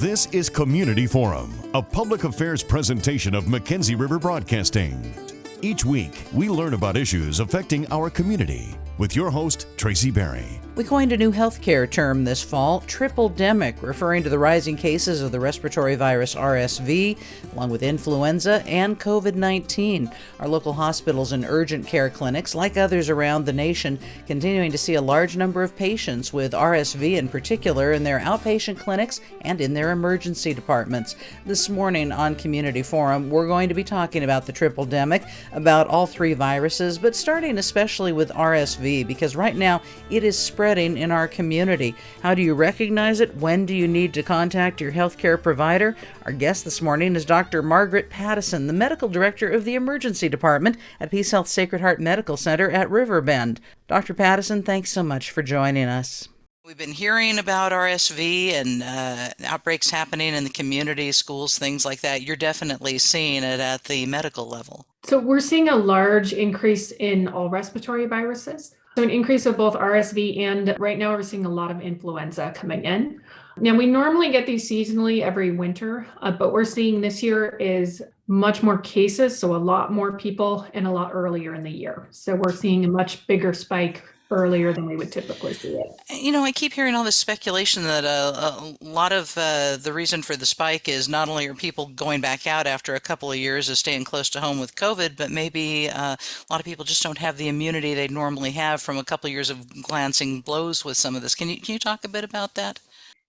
This is Community Forum, a public affairs presentation of McKenzie River Broadcasting. Each week, we learn about issues affecting our community with your host, Tracy Berry. We coined a new healthcare term this fall, triple-demic, referring to the rising cases of the respiratory virus RSV, along with influenza and COVID-19. Our local hospitals and urgent care clinics, like others around the nation, continuing to see a large number of patients with RSV in particular in their outpatient clinics and in their emergency departments. This morning on Community Forum, we're going to be talking about the triple-demic, about all three viruses, but starting especially with RSV, because right now it is spreading in our community. How do you recognize it? When do you need to contact your healthcare provider? Our guest this morning is Dr. Margaret Pattison, the medical director of the emergency department at PeaceHealth Sacred Heart Medical Center at Riverbend. Dr. Pattison, thanks so much for joining us. We've been hearing about RSV and outbreaks happening in the community, schools, things like that. You're definitely seeing it at the medical level. So we're seeing a large increase in all respiratory viruses. So an increase of both RSV and right now we're seeing a lot of influenza coming in. Now we normally get these seasonally every winter, but we're seeing this year is much more cases. So a lot more people and a lot earlier in the year. So we're seeing a much bigger spike earlier than we would typically see it. You know, I keep hearing all this speculation that a lot of the reason for the spike is not only are people going back out after a couple of years of staying close to home with COVID, but maybe a lot of people just don't have the immunity they normally have from a couple of years of glancing blows with some of this. Can you talk a bit about that?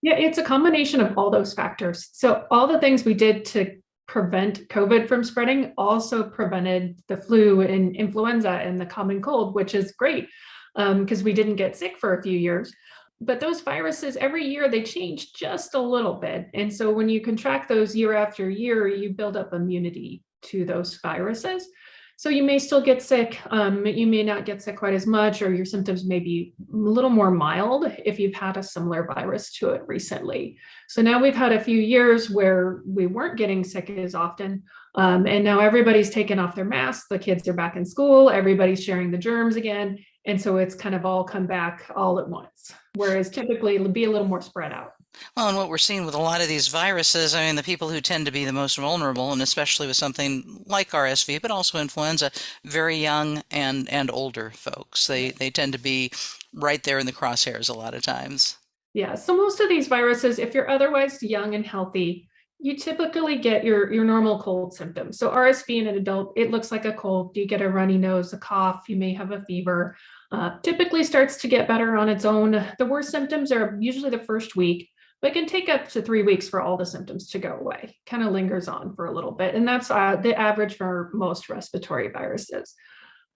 Yeah, it's a combination of all those factors. So all the things we did to prevent COVID from spreading also prevented the flu and influenza and the common cold, which is great. Because we didn't get sick for a few years. But those viruses, every year they change just a little bit. And so when you contract those year after year, you build up immunity to those viruses. So you may still get sick. You may not get sick quite as much, or your symptoms may be a little more mild if you've had a similar virus to it recently. So now we've had a few years where we weren't getting sick as often. And now everybody's taken off their masks. The kids are back in school. Everybody's sharing the germs again. And so it's kind of all come back all at once, whereas typically it'll be a little more spread out. Well, and what we're seeing with a lot of these viruses, I mean, the people who tend to be the most vulnerable, and especially with something like RSV, but also influenza, very young and older folks. They tend to be right there in the crosshairs a lot of times. Yeah, so most of these viruses, if you're otherwise young and healthy, you typically get your normal cold symptoms. So RSV in an adult, it looks like a cold. You get a runny nose, a cough, you may have a fever. Typically starts to get better on its own. The worst symptoms are usually the first week, but it can take up to 3 weeks for all the symptoms to go away. Kind of lingers on for a little bit. And that's the average for most respiratory viruses.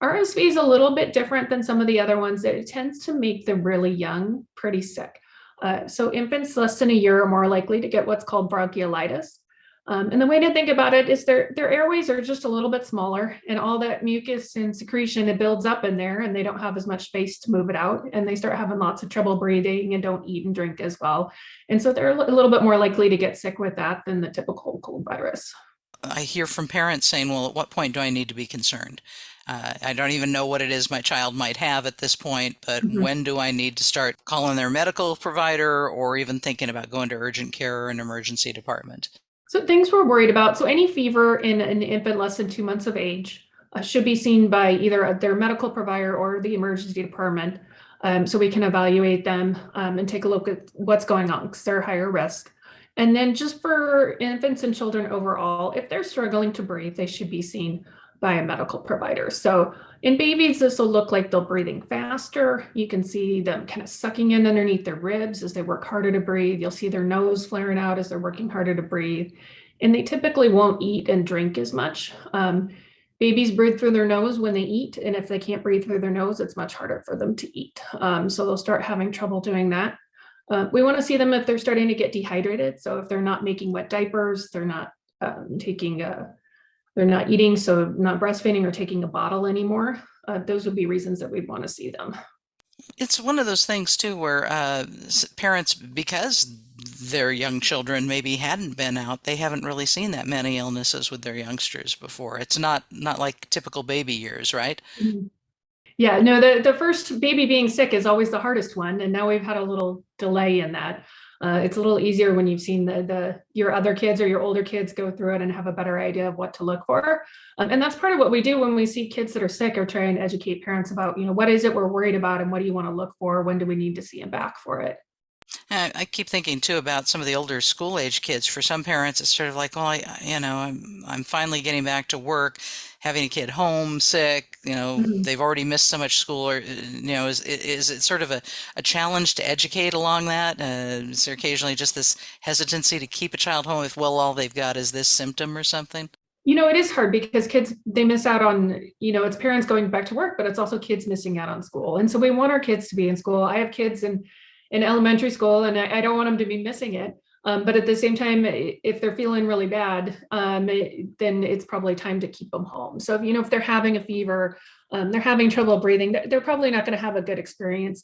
RSV is a little bit different than some of the other ones. It tends to make the really young pretty sick. So infants less than a year are more likely to get what's called bronchiolitis. And the way to think about it is their airways are just a little bit smaller, and all that mucus and secretion, it builds up in there, and they don't have as much space to move it out, and they start having lots of trouble breathing and don't eat and drink as well. And so they're a little bit more likely to get sick with that than the typical cold virus. I hear from parents saying, well, at what point do I need to be concerned? I don't even know what it is my child might have at this point, but when do I need to start calling their medical provider or even thinking about going to urgent care or an emergency department? So things we're worried about. So any fever in an infant less than 2 months of age should be seen by either their medical provider or the emergency department. So we can evaluate them and take a look at what's going on because they're higher risk. And then just for infants and children overall, if they're struggling to breathe, they should be seen by a medical provider. So in babies, this will look like they're breathing faster. You can see them kind of sucking in underneath their ribs as they work harder to breathe. You'll see their nose flaring out as they're working harder to breathe. And they typically won't eat and drink as much. Babies breathe through their nose when they eat. And if they can't breathe through their nose, it's much harder for them to eat. So they'll start having trouble doing that. We want to see them if they're starting to get dehydrated. So if they're not making wet diapers, they're not they're not eating, so not breastfeeding or taking a bottle anymore. Those would be reasons that we'd want to see them. It's one of those things, too, where parents, because their young children maybe hadn't been out, they haven't really seen that many illnesses with their youngsters before. It's not like typical baby years, right? Mhm. Yeah, no, the first baby being sick is always the hardest one. And now we've had a little delay in that. It's a little easier when you've seen your other kids or your older kids go through it and have a better idea of what to look for. And that's part of what we do when we see kids that are sick, or try and educate parents about, what is it we're worried about and what do you want to look for? When do we need to see them back for it? I keep thinking too about some of the older school age kids. For some parents, it's sort of like, well, I'm finally getting back to work, having a kid home sick. Mhm. They've already missed so much school. Or is it sort of a challenge to educate along that? Is there occasionally just this hesitancy to keep a child home if, well, all they've got is this symptom or something? It is hard because kids, they miss out on, it's parents going back to work, but it's also kids missing out on school. And so we want our kids to be in school. I have kids in elementary school, and I don't want them to be missing it. But at the same time, if they're feeling really bad, then it's probably time to keep them home. So, if they're having a fever, they're having trouble breathing, they're probably not going to have a good experience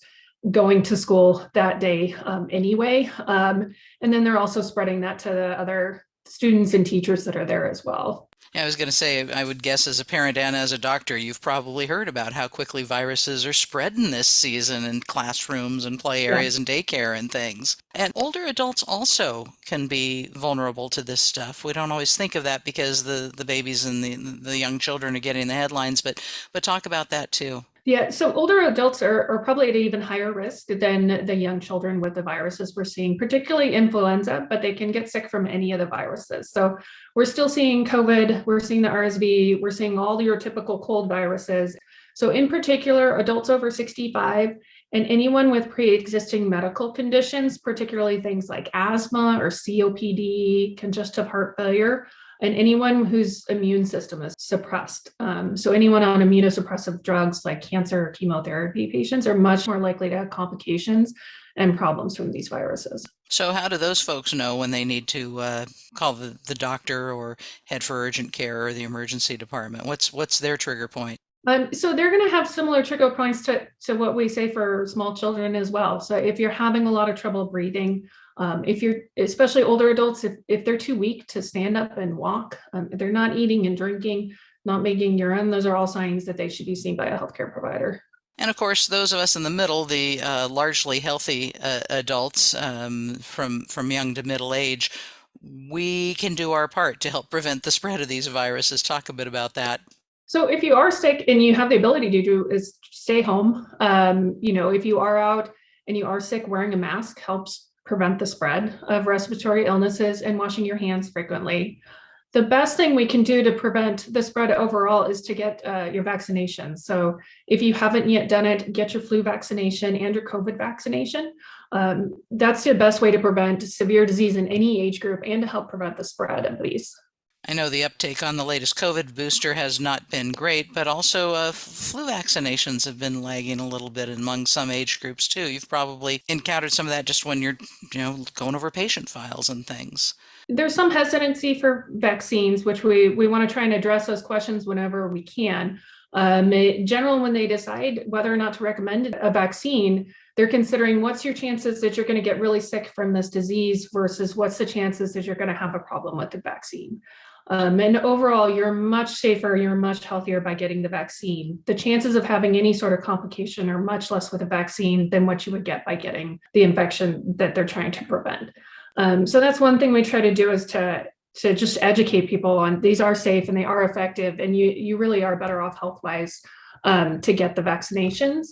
going to school that day anyway. And then they're also spreading that to the other students and teachers that are there as well. Yeah, I was going to say, I would guess as a parent and as a doctor, you've probably heard about how quickly viruses are spreading this season in classrooms and play Yeah. areas and daycare and things. And older adults also can be vulnerable to this stuff. We don't always think of that because the babies and the young children are getting the headlines, but talk about that too. Yeah, so older adults are probably at an even higher risk than the young children with the viruses we're seeing, particularly influenza, but they can get sick from any of the viruses. So we're still seeing COVID, we're seeing the RSV, we're seeing all your typical cold viruses. So in particular, adults over 65 and anyone with pre-existing medical conditions, particularly things like asthma or COPD, congestive heart failure, and anyone whose immune system is suppressed. So anyone on immunosuppressive drugs like cancer or chemotherapy patients are much more likely to have complications and problems from these viruses. So how do those folks know when they need to call the doctor or head for urgent care or the emergency department? What's their trigger point? So they're going to have similar trigger points to what we say for small children as well. So if you're having a lot of trouble breathing, if you're, especially older adults, if they're too weak to stand up and walk, if they're not eating and drinking, not making urine, those are all signs that they should be seen by a healthcare provider. And of course, those of us in the middle, the largely healthy adults from young to middle age, we can do our part to help prevent the spread of these viruses. Talk a bit about that. So if you are sick and you have the ability to do is stay home. If you are out and you are sick, wearing a mask helps prevent the spread of respiratory illnesses, and washing your hands frequently. The best thing we can do to prevent the spread overall is to get your vaccination. So if you haven't yet done it, get your flu vaccination and your COVID vaccination. That's the best way to prevent severe disease in any age group and to help prevent the spread of these. I know the uptake on the latest COVID booster has not been great, but also flu vaccinations have been lagging a little bit among some age groups too. You've probably encountered some of that just when you're, going over patient files and things. There's some hesitancy for vaccines, which we want to try and address those questions whenever we can. In general, when they decide whether or not to recommend a vaccine, they're considering what's your chances that you're going to get really sick from this disease versus what's the chances that you're going to have a problem with the vaccine. And overall, you're much safer, you're much healthier by getting the vaccine. The chances of having any sort of complication are much less with a vaccine than what you would get by getting the infection that they're trying to prevent. So that's one thing we try to do, is to just educate people on these are safe and they are effective, and you really are better off health-wise to get the vaccinations.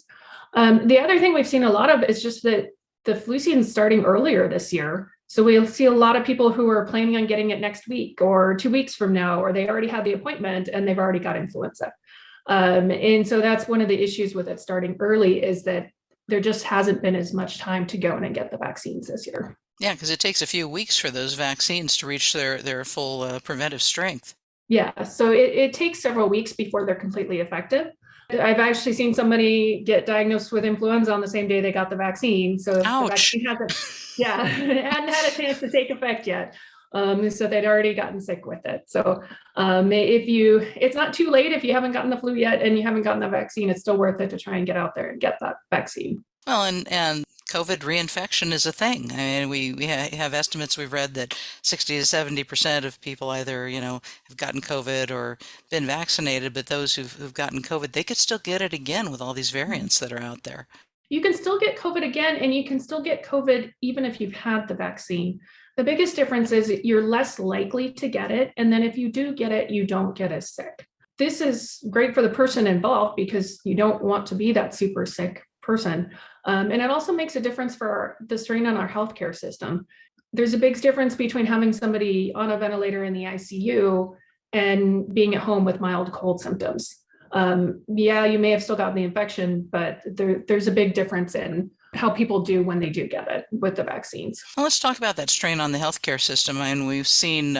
The other thing we've seen a lot of is just that the flu season is starting earlier this year. So we'll see a lot of people who are planning on getting it next week or 2 weeks from now, or they already had the appointment and they've already got influenza. And so that's one of the issues with it starting early, is that there just hasn't been as much time to go in and get the vaccines this year. Yeah, because it takes a few weeks for those vaccines to reach their full preventive strength. Yeah, so it takes several weeks before they're completely effective. I've actually seen somebody get diagnosed with influenza on the same day they got the vaccine. So the vaccine hadn't had a chance to take effect yet. So they'd already gotten sick with it. So it's not too late if you haven't gotten the flu yet and you haven't gotten the vaccine. It's still worth it to try and get out there and get that vaccine. Well, and COVID reinfection is a thing. I mean, we have estimates we've read that 60 to 70% of people either, have gotten COVID or been vaccinated, but those who've gotten COVID, they could still get it again with all these variants that are out there. You can still get COVID again, and you can still get COVID even if you've had the vaccine. The biggest difference is you're less likely to get it. And then if you do get it, you don't get as sick. This is great for the person involved because you don't want to be that super sick person. And it also makes a difference for the strain on our healthcare system. There's a big difference between having somebody on a ventilator in the ICU and being at home with mild cold symptoms. Yeah, you may have still gotten the infection, but there's a big difference in how people do when they do get it with the vaccines. Well, let's talk about that strain on the healthcare system. And we've seen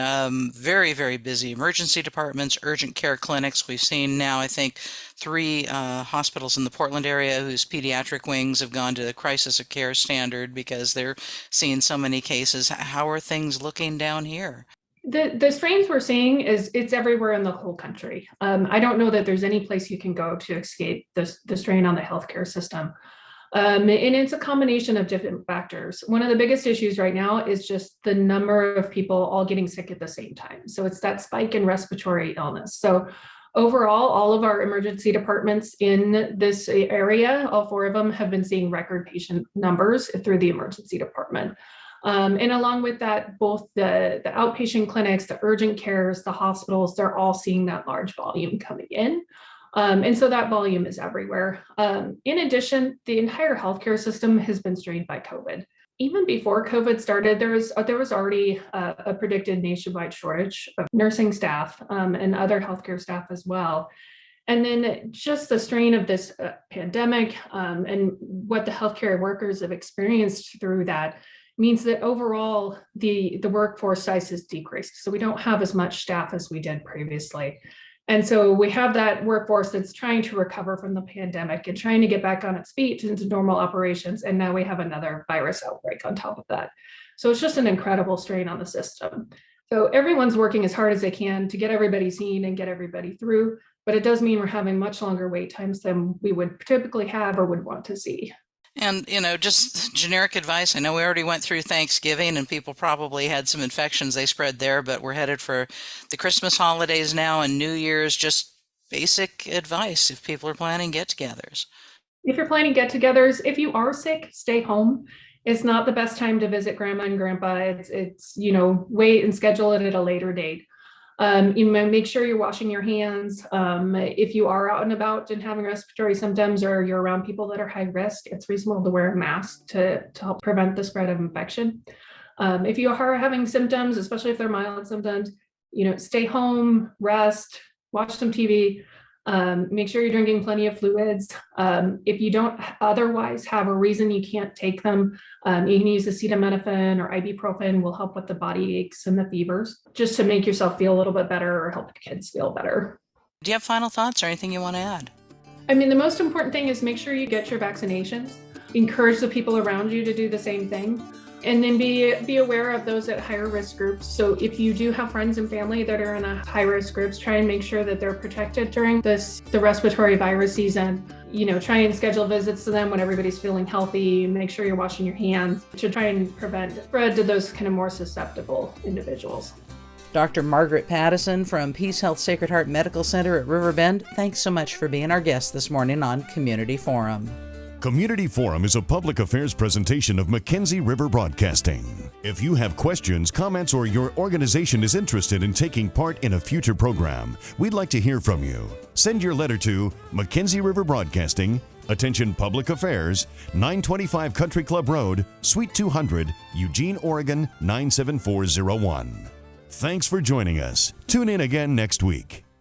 very, very busy emergency departments, urgent care clinics. We've seen now, I think, 3 hospitals in the Portland area whose pediatric wings have gone to the crisis of care standard because they're seeing so many cases. How are things looking down here? The strains we're seeing it's everywhere in the whole country. I don't know that there's any place you can go to escape the strain on the healthcare system. And it's a combination of different factors. One of the biggest issues right now is just the number of people all getting sick at the same time. So it's that spike in respiratory illness. So overall, all of our emergency departments in this area, all 4 of them, have been seeing record patient numbers through the emergency department. And along with that, both the outpatient clinics, the urgent cares, the hospitals, they're all seeing that large volume coming in. And so that volume is everywhere. In addition, the entire healthcare system has been strained by COVID. Even before COVID started, there was already a predicted nationwide shortage of nursing staff and other healthcare staff as well. And then just the strain of this pandemic and what the healthcare workers have experienced through that means that overall the workforce size has decreased. So we don't have as much staff as we did previously. And so we have that workforce that's trying to recover from the pandemic and trying to get back on its feet into normal operations. And now we have another virus outbreak on top of that. So it's just an incredible strain on the system. So everyone's working as hard as they can to get everybody seen and get everybody through. But it does mean we're having much longer wait times than we would typically have or would want to see. And, just generic advice. I know we already went through Thanksgiving and people probably had some infections they spread there, but we're headed for the Christmas holidays now and New Year's. Just basic advice if people are planning get-togethers. If you're planning get-togethers, if you are sick, stay home. It's not the best time to visit grandma and grandpa. It's wait and schedule it at a later date. Make sure you're washing your hands. If you are out and about and having respiratory symptoms or you're around people that are high risk, it's reasonable to wear a mask to help prevent the spread of infection. If you are having symptoms, especially if they're mild symptoms, stay home, rest, watch some TV. Make sure you're drinking plenty of fluids. If you don't otherwise have a reason you can't take them, you can use acetaminophen or ibuprofen will help with the body aches and the fevers, just to make yourself feel a little bit better or help kids feel better. Do you have final thoughts or anything you want to add? The most important thing is make sure you get your vaccinations. Encourage the people around you to do the same thing. And then be aware of those at higher risk groups. So if you do have friends and family that are in a high risk groups, try and make sure that they're protected during the respiratory virus season. Try and schedule visits to them when everybody's feeling healthy. Make sure you're washing your hands to try and prevent spread to those kind of more susceptible individuals. Dr. Margaret Pattison from PeaceHealth Sacred Heart Medical Center at Riverbend, thanks so much for being our guest this morning on Community Forum. Community Forum is a public affairs presentation of McKenzie River Broadcasting. If you have questions, comments, or your organization is interested in taking part in a future program, we'd like to hear from you. Send your letter to McKenzie River Broadcasting, Attention Public Affairs, 925 Country Club Road, Suite 200, Eugene, Oregon, 97401. Thanks for joining us. Tune in again next week.